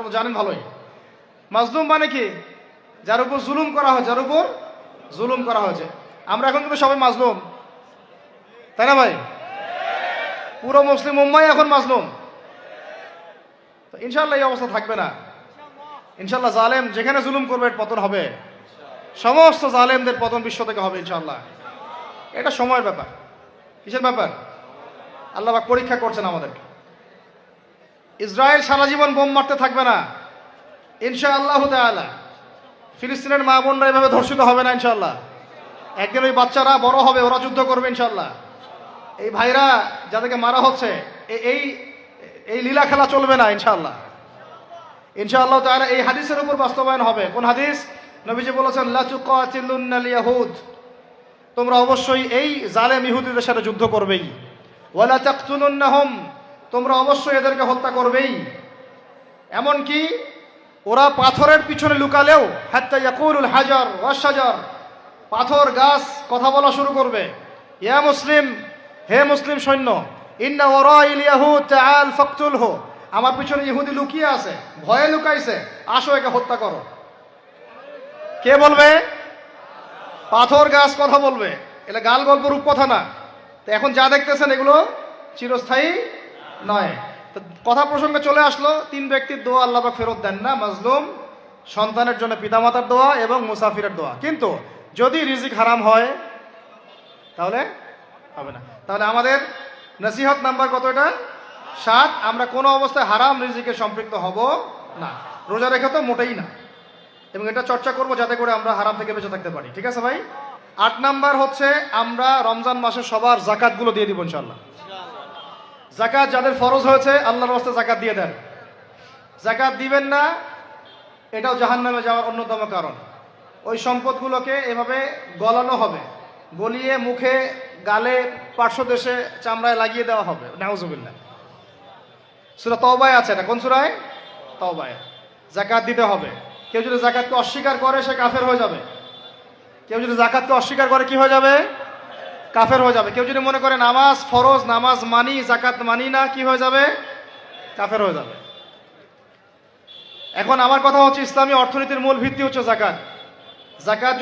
আপনারা জানেন ভালোই। মাজলুম মানে কি? যার উপর জুলুম করা হয়, যার উপর জুলুম করা হয়েছে। আমরা এখন কিন্তু সবাই মাজলুম, তাই না ভাই? পুরো মুসলিম উম্মাই এখন মাজলুম। তো ইনশাআল্লাহ এই অবস্থা থাকবে না। ইনশাআল্লাহ জালেম যেখানে জুলুম করবে পতন হবে, সমস্ত জালেমদের পতন বিশ্ব থেকে হবে ইনশাআল্লাহ। এটা সময়ের ব্যাপার। কিসের ব্যাপার? আল্লাহ পাক পরীক্ষা করছেন আমাদেরকে। ইসরায়েল সারা জীবন বোম মারতে থাকবে না ইনশাআল্লাহ তাআলা। ফিলিস্তিনের মা বোনরা এভাবে ধর্ষিত হবে না ইনশাআল্লাহ। একদিন ওই বাচ্চারা বড় হবে, ওরা যুদ্ধ করবে ইনশাআল্লাহ। এই ভাইরা যাদেরকে মারা হচ্ছে, এই এই লীলা খেলা চলবে না ইনশাআল্লাহ। ইনশাআল্লাহ তাআলা এই হাদিসের উপর বাস্তবায়ন হবে। কোন হাদিস? নবীজি বলেছেন, লা তুকাতিলুন্নাল ইয়াহুদ, তোমরা অবশ্যই এই জালেম ইহুদিদের সাথে যুদ্ধ করবেই। ওয়ালা তাকতুলুন্নাহুম, তোমরা অবশ্যই এদেরকে হত্যা করবেই। এমনকি ওরা পাথরের পিছনে লুকালেও, হাত্তা ইয়াকুলুল হাজার ওয়াশ শাজার, পাথর গাছ কথা বলা শুরু করবে। ইয়া মুসলিম, হে মুসলিম সৈন্য, ইন্না ওয়ারাইল ইয়াহুদ তাআল ফাকতুলহু, আমার পিছনে ইহুদি লুকিয়ে আছে, ভয়ে লুকাইছে, আসো একে হত্যা করো। কে বলবে? পাথর গাছ কথা বলবে। এটা গাল গল্প রূপ কথা না। তো এখন যা দেখতেছেন এগুলো চিরস্থায়ী নয়। তো কথা প্রসঙ্গে চলে আসলো, তিন ব্যক্তির দোয়া আল্লাহ পাক ফেরত দেন না। মাজলুম, সন্তানের জন্য পিতামাতার দোয়া এবং মুসাফিরের দোয়া। কিন্তু যদি রিজিক হারাম হয় তাহলে হবে না। তাহলে আমাদের নসিহত নাম্বার কত? এটা 7। আমরা কোনো অবস্থায় হারাম রিজিকে সম্পৃক্ত হব না। রোজা রেখে তো মোটেই না। এবং এটা চর্চা করবো যাতে করে আমরা হারাম থেকে বেঁচে থাকতে পারি। ঠিক আছে ভাই? 8 নাম্বার হচ্ছে আমরা রমজান মাসে সবার জাকাতগুলো দিয়ে দিব ইনশাআল্লাহ। জাকাত যাদের ফরজ হয়েছে আল্লাহর রাস্তায় জাকাত দিয়ে দেন। জাকাত দিবেন না, এটাও জাহান্নামে যাওয়ার অন্যতম কারণ। ওই সম্পদগুলোকে এভাবে গলানো হবে, গলিয়ে মুখে, গালে, পার্শ্বদেশে, চামড়ায় লাগিয়ে দেওয়া হবে। নাউজুবিল্লাহ। সূরা তাওবায় আছে এটা। কোন সূরায়? তাওবায়। জাকাত দিতে হবে। কেউ যদি জাকাতকে অস্বীকার করে সে কাফের হয়ে যাবে। কেউ যদি জাকাতকে অস্বীকার করে কি হয়ে যাবে? কাফের হয়ে যাবে। কেউ যদি মনে করে নামাজ ফরজ, নামাজ মানি, জাকাত মানি না, কি হয়ে যাবে? কাফের হয়ে যাবে। এখন আমার কথা হচ্ছে, ইসলামী অর্থনীতির মূল ভিত্তি হচ্ছে জাকাত। জাকাত